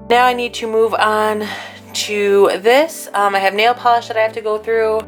Now I need to move on to this. I have nail polish that I have to go through.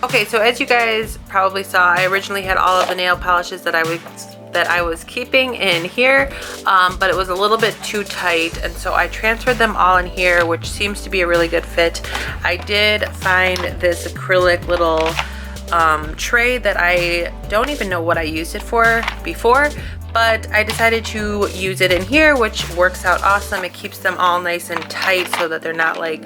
Okay, so as you guys probably saw, I originally had all of the nail polishes that I was keeping in here, but it was a little bit too tight, and so I transferred them all in here, which seems to be a really good fit. I did find this acrylic little tray that I don't even know what I used it for before, but I decided to use it in here, which works out awesome. It keeps them all nice and tight so that they're not like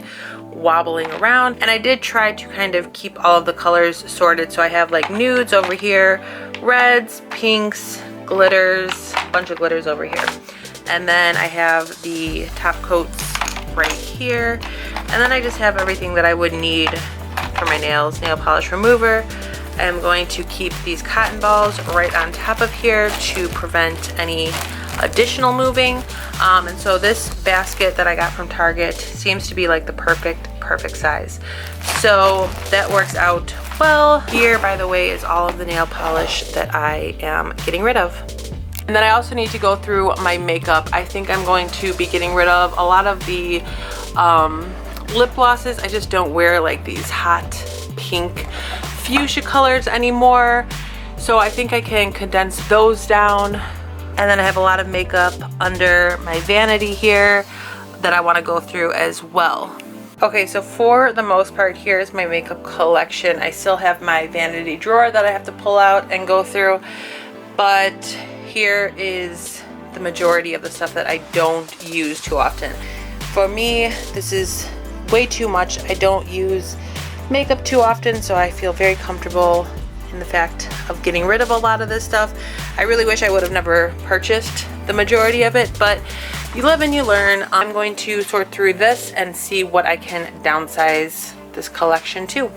wobbling around. And I did try to kind of keep all of the colors sorted, so I have like nudes over here, reds, pinks, glitters, a bunch of glitters over here, and then I have the top coats right here, and then I just have everything that I would need for my nails. Nail polish remover. I'm going to keep these cotton balls right on top of here to prevent any additional moving, and so this basket that I got from Target seems to be like the perfect size, so that works out well. Here, by the way, is all of the nail polish that I am getting rid of. And then I also need to go through my makeup. I think I'm going to be getting rid of a lot of the lip glosses. I just don't wear like these hot pink fuchsia colors anymore, so I think I can condense those down. And then I have a lot of makeup under my vanity here that I want to go through as well. Okay, so for the most part, here's my makeup collection. I still have my vanity drawer that I have to pull out and go through, but here is the majority of the stuff that I don't use too often. For me, this is way too much. I don't use makeup too often, so I feel very comfortable in the fact of getting rid of a lot of this stuff. I really wish I would have never purchased the majority of it, but you live and you learn. I'm going to sort through this and see what I can downsize this collection to.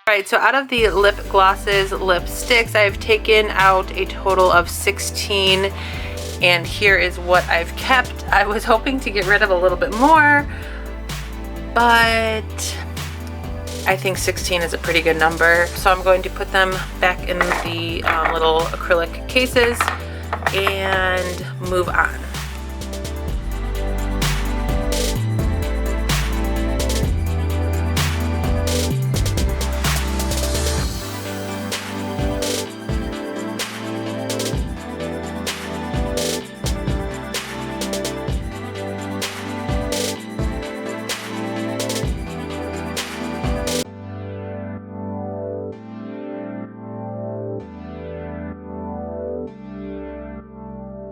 Alright, so out of the lip glosses, lipsticks, I've taken out a total of 16, and here is what I've kept. I was hoping to get rid of a little bit more, but I think 16 is a pretty good number. So I'm going to put them back in the little acrylic cases and move on.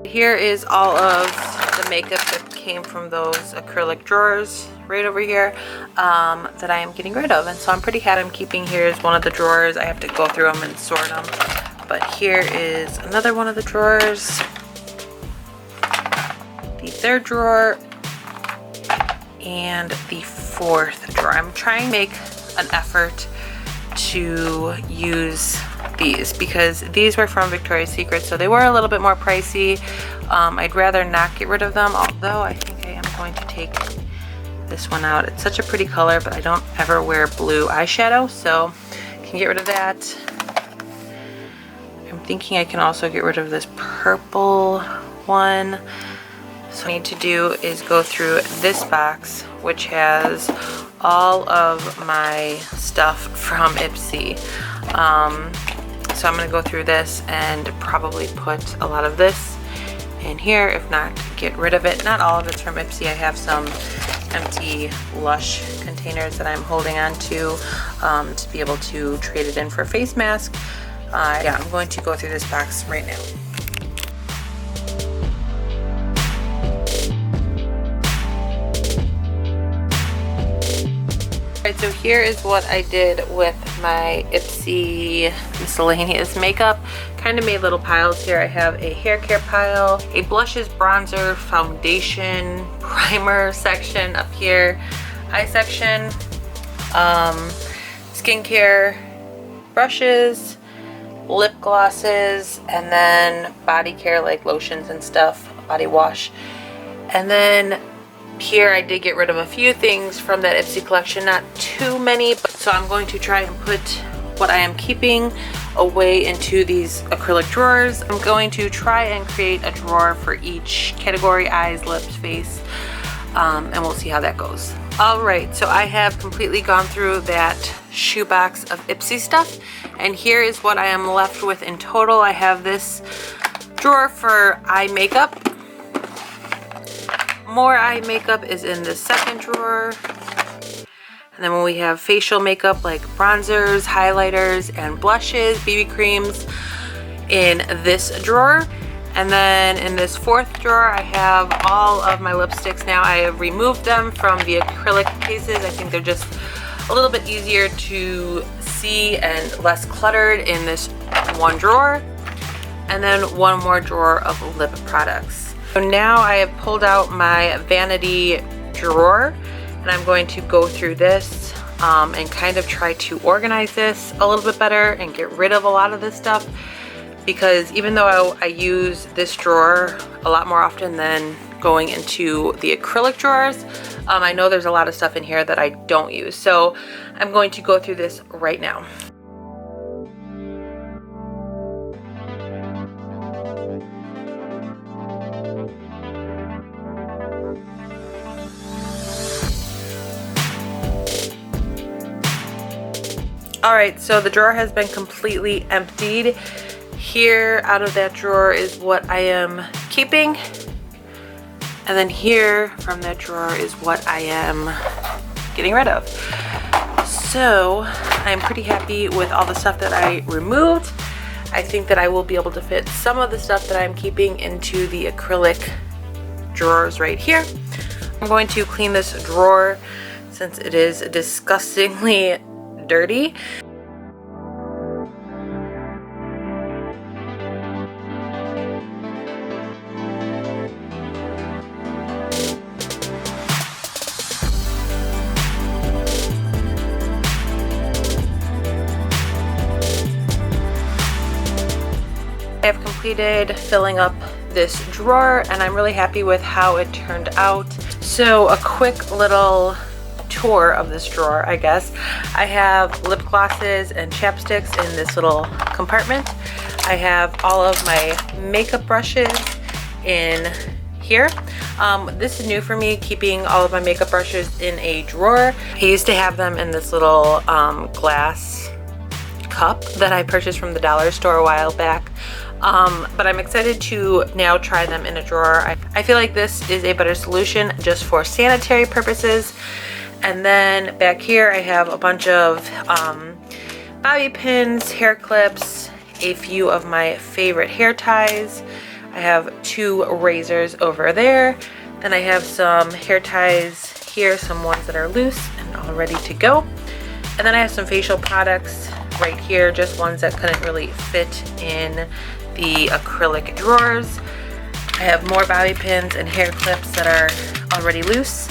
Here is all of the makeup that came from those acrylic drawers right over here that I am getting rid of, and so I'm pretty happy. I'm keeping here is one of the drawers. I have to go through them and sort them, but here is another one of the drawers, the third drawer, and the fourth drawer. I'm trying to make an effort to use these because these were from Victoria's Secret, so they were a little bit more pricey. I'd rather not get rid of them, although I think I am going to take this one out. It's such a pretty color, but I don't ever wear blue eyeshadow, so I can get rid of that. I'm thinking I can also get rid of this purple one. So what I need to do is go through this box, which has all of my stuff from Ipsy. So I'm going to go through this and probably put a lot of this in here, if not get rid of it. Not all of it's from Ipsy. I have some empty Lush containers that I'm holding on to be able to trade it in for a face mask. Yeah, I'm going to go through this box right now. Alright, so here is what I did with my Ipsy miscellaneous makeup. Kind of made little piles here. I have a hair care pile, a blushes, bronzer, foundation, primer section up here, eye section, skincare, brushes, lip glosses, and then body care like lotions and stuff body wash. And then here I did get rid of a few things from that Ipsy collection, not too many, but so I'm going to try and put what I am keeping away into these acrylic drawers. I'm going to try and create a drawer for each category: eyes, lips, face, and we'll see how that goes. Alright, so I have completely gone through that shoebox of Ipsy stuff, and here is what I am left with in total. I have this drawer for eye makeup. More eye makeup is in the second drawer. And then when we have facial makeup like bronzers, highlighters, and blushes, BB creams in this drawer. And then in this fourth drawer, I have all of my lipsticks now. I have removed them from the acrylic cases. I think they're just a little bit easier to see and less cluttered in this one drawer. And then one more drawer of lip products. So now I have pulled out my Vanity drawer, and I'm going to go through this and kind of try to organize this a little bit better and get rid of a lot of this stuff. Because even though I use this drawer a lot more often than going into the acrylic drawers, I know there's a lot of stuff in here that I don't use. So I'm going to go through this right now. Alright, so the drawer has been completely emptied. Here out of that drawer is what I am keeping, and then here from that drawer is what I am getting rid of. So I'm pretty happy with all the stuff that I removed. I think that I will be able to fit some of the stuff that I'm keeping into the acrylic drawers right here. I'm going to clean this drawer since it is disgustingly dirty. I have completed filling up this drawer, and I'm really happy with how it turned out. So a quick little tour of this drawer, I guess. I have lip glosses and chapsticks in this little compartment. I have all of my makeup brushes in here. This is new for me, keeping all of my makeup brushes in a drawer. I used to have them in this little glass cup that I purchased from the dollar store a while back. But I'm excited to now try them in a drawer. I feel like this is a better solution just for sanitary purposes. And then back here I have a bunch of bobby pins, hair clips, a few of my favorite hair ties. I have 2 razors over there. Then I have some hair ties here, some ones that are loose and all ready to go. And then I have some facial products right here, just ones that couldn't really fit in the acrylic drawers. I have more bobby pins and hair clips that are already loose.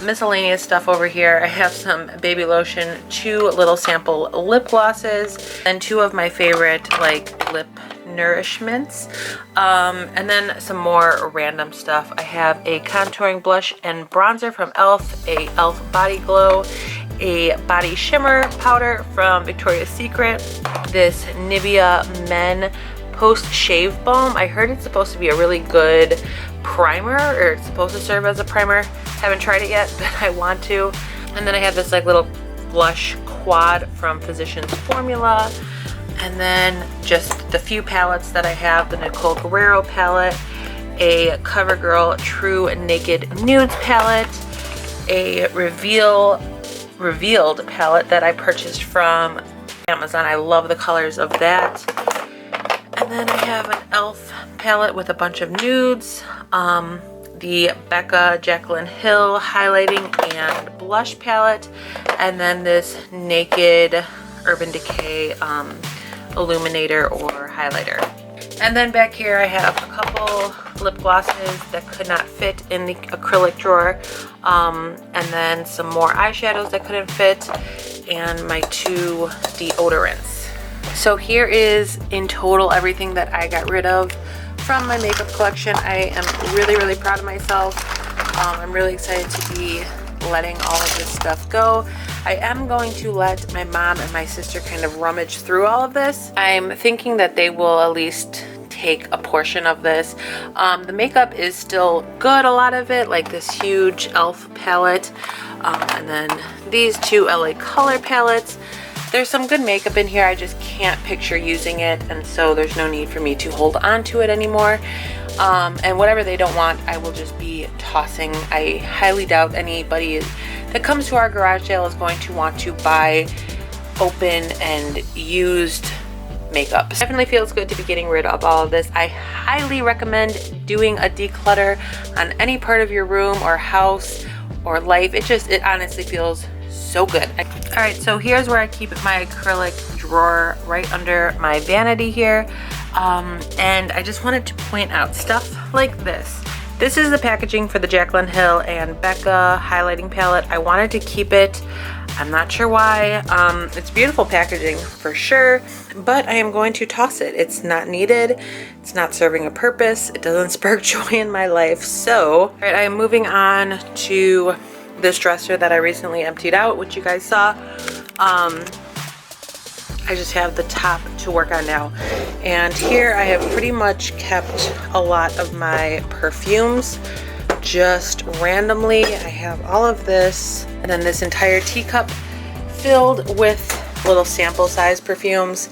Miscellaneous stuff over here. I have some baby lotion, 2 little sample lip glosses, and 2 of my favorite like lip nourishments, and then some more random stuff. I have a contouring blush and bronzer from e.l.f., a e.l.f. body glow, a body shimmer powder from Victoria's Secret, this Nivea Men post shave balm. I heard it's supposed to be a really good primer, or it's supposed to serve as a primer. Haven't tried it yet, but I want to. And then I have this like little blush quad from Physicians Formula, and then just the few palettes that I have: the Nicole Guerrero palette, a CoverGirl True Naked Nudes palette, a Revealed palette that I purchased from Amazon. I love the colors of that. And then I have an e.l.f. palette with a bunch of nudes, the Becca Jaclyn Hill highlighting and blush palette, and then this Naked Urban Decay illuminator or highlighter. And then back here I have a couple lip glosses that could not fit in the acrylic drawer, and then some more eyeshadows that couldn't fit, and my 2 deodorants. So here is in total everything that I got rid of from my makeup collection. I am really proud of myself. I'm really excited to be letting all of this stuff go. I am going to let my mom and my sister kind of rummage through all of this. I'm thinking that they will at least take a portion of this. The makeup is still good, a lot of it, like this huge e.l.f. palette, and then these two LA Color palettes. There's some good makeup in here, I just can't picture using it, and so there's no need for me to hold on to it anymore. And whatever they don't want, I will just be tossing. I highly doubt anybody that comes to our garage sale is going to want to buy open and used makeup. It definitely feels good to be getting rid of all of this. I highly recommend doing a declutter on any part of your room or house or life. It honestly feels so good. All right, so here's where I keep my acrylic drawer, right under my vanity here. And I just wanted to point out stuff like this. This is the packaging for the Jaclyn Hill and Becca highlighting palette. I wanted to keep it. I'm not sure why. It's beautiful packaging for sure, but I am going to toss it. It's not needed. It's not serving a purpose. It doesn't spark joy in my life. So, all right, I am moving on to this dresser that I recently emptied out, which you guys saw. I just have the top to work on now. And here I have pretty much kept a lot of my perfumes just randomly. I have all of this, and then this entire teacup filled with little sample size perfumes.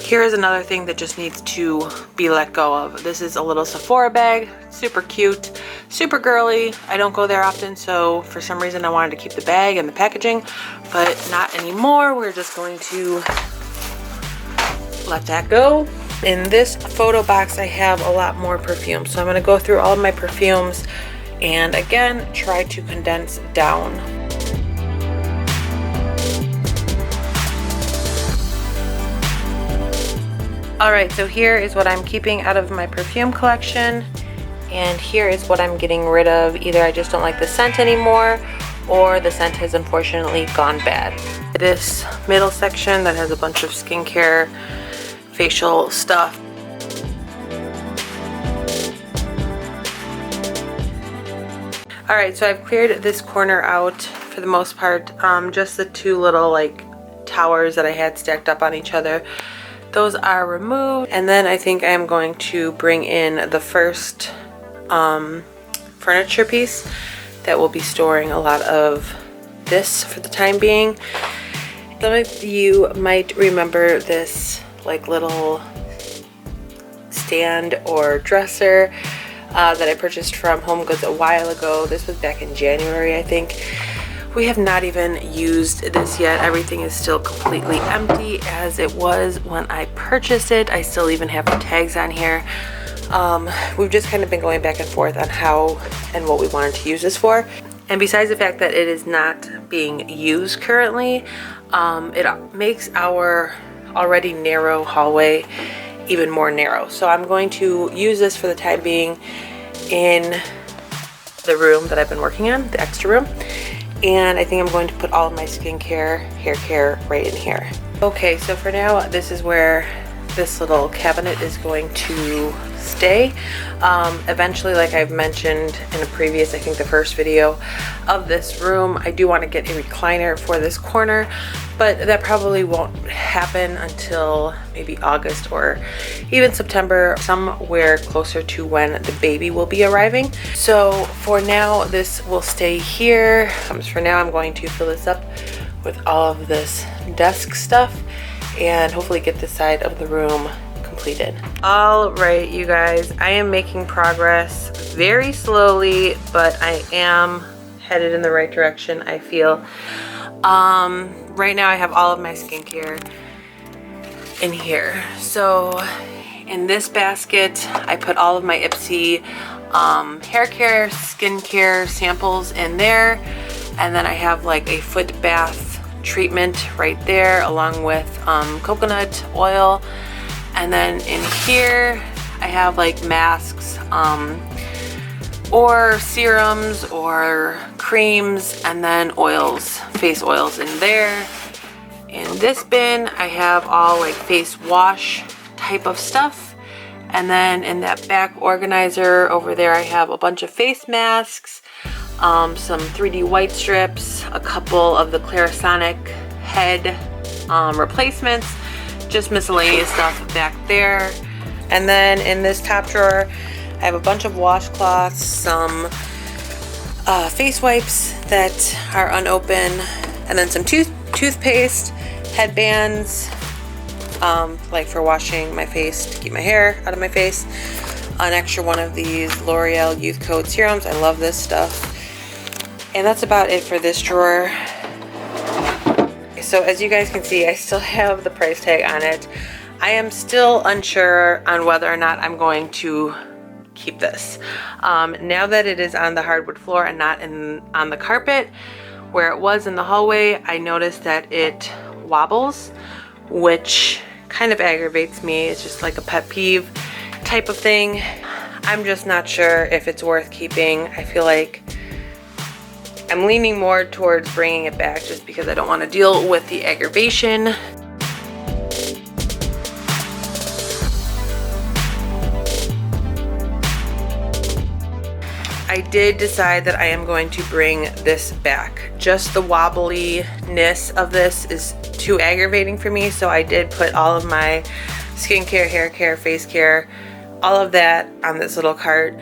Here is another thing that just needs to be let go of. This is a little Sephora bag, super cute, super girly. I don't go there often, so for some reason I wanted to keep the bag and the packaging, but not anymore. We're just going to let that go. In this photo box, I have a lot more perfume, so I'm going to go through all of my perfumes and again try to condense down. All right, so here is what I'm keeping out of my perfume collection, and here is what I'm getting rid of. Either I just don't like the scent anymore, or the scent has unfortunately gone bad. This middle section that has a bunch of skincare, facial stuff. All right, so I've cleared this corner out for the most part. Just the two little like towers that I had stacked up on each other. Those are removed, and then I think I am going to bring in the first furniture piece that will be storing a lot of this for the time being. Some of you might remember this like little stand or dresser that I purchased from Home Goods a while ago. This was back in January, I think. We have not even used this yet. Everything is still completely empty as it was when I purchased it. I still even have the tags on here. We've just kind of been going back and forth on how and what we wanted to use this for. And besides the fact that it is not being used currently, it makes our already narrow hallway even more narrow. So I'm going to use this for the time being in the room that I've been working on, the extra room. And I think I'm going to put all of my skincare, hair care right in here. Okay, so for now, this is where this little cabinet is going to stay. Eventually, like I've mentioned in a previous, I think the first video of this room, I do want to get a recliner for this corner, but that probably won't happen until maybe August or even September, somewhere closer to when the baby will be arriving. So for now, this will stay here. For now, I'm going to fill this up with all of this desk stuff and hopefully get this side of the room completed. All right, you guys, I am making progress very slowly, but I am headed in the right direction, I feel. Right now I have all of my skincare in here. So in this basket, I put all of my Ipsy hair care, skincare samples in there. And then I have like a foot bath treatment right there along with coconut oil. And then in here, I have like masks, or serums or creams, and then oils, face oils in there. In this bin, I have all like face wash type of stuff. And then in that back organizer over there, I have a bunch of face masks, some 3D white strips, a couple of the Clarisonic head replacements, just miscellaneous stuff back there. And then in this top drawer, I have a bunch of washcloths, some face wipes that are unopened, and then some toothpaste, headbands, like for washing my face to keep my hair out of my face, an extra one of these L'Oreal Youth Code serums. I love this stuff. And that's about it for this drawer. So as you guys can see, I still have the price tag on it. I am still unsure on whether or not I'm going to keep this. Now that it is on the hardwood floor and not on the carpet where it was in the hallway, I noticed that it wobbles, which kind of aggravates me. It's just like a pet peeve type of thing. I'm just not sure if it's worth keeping. I feel like I'm leaning more towards bringing it back just because I don't want to deal with the aggravation. I did decide that I am going to bring this back. Just the wobbliness of this is too aggravating for me, so I did put all of my skincare, hair care, face care, all of that on this little cart.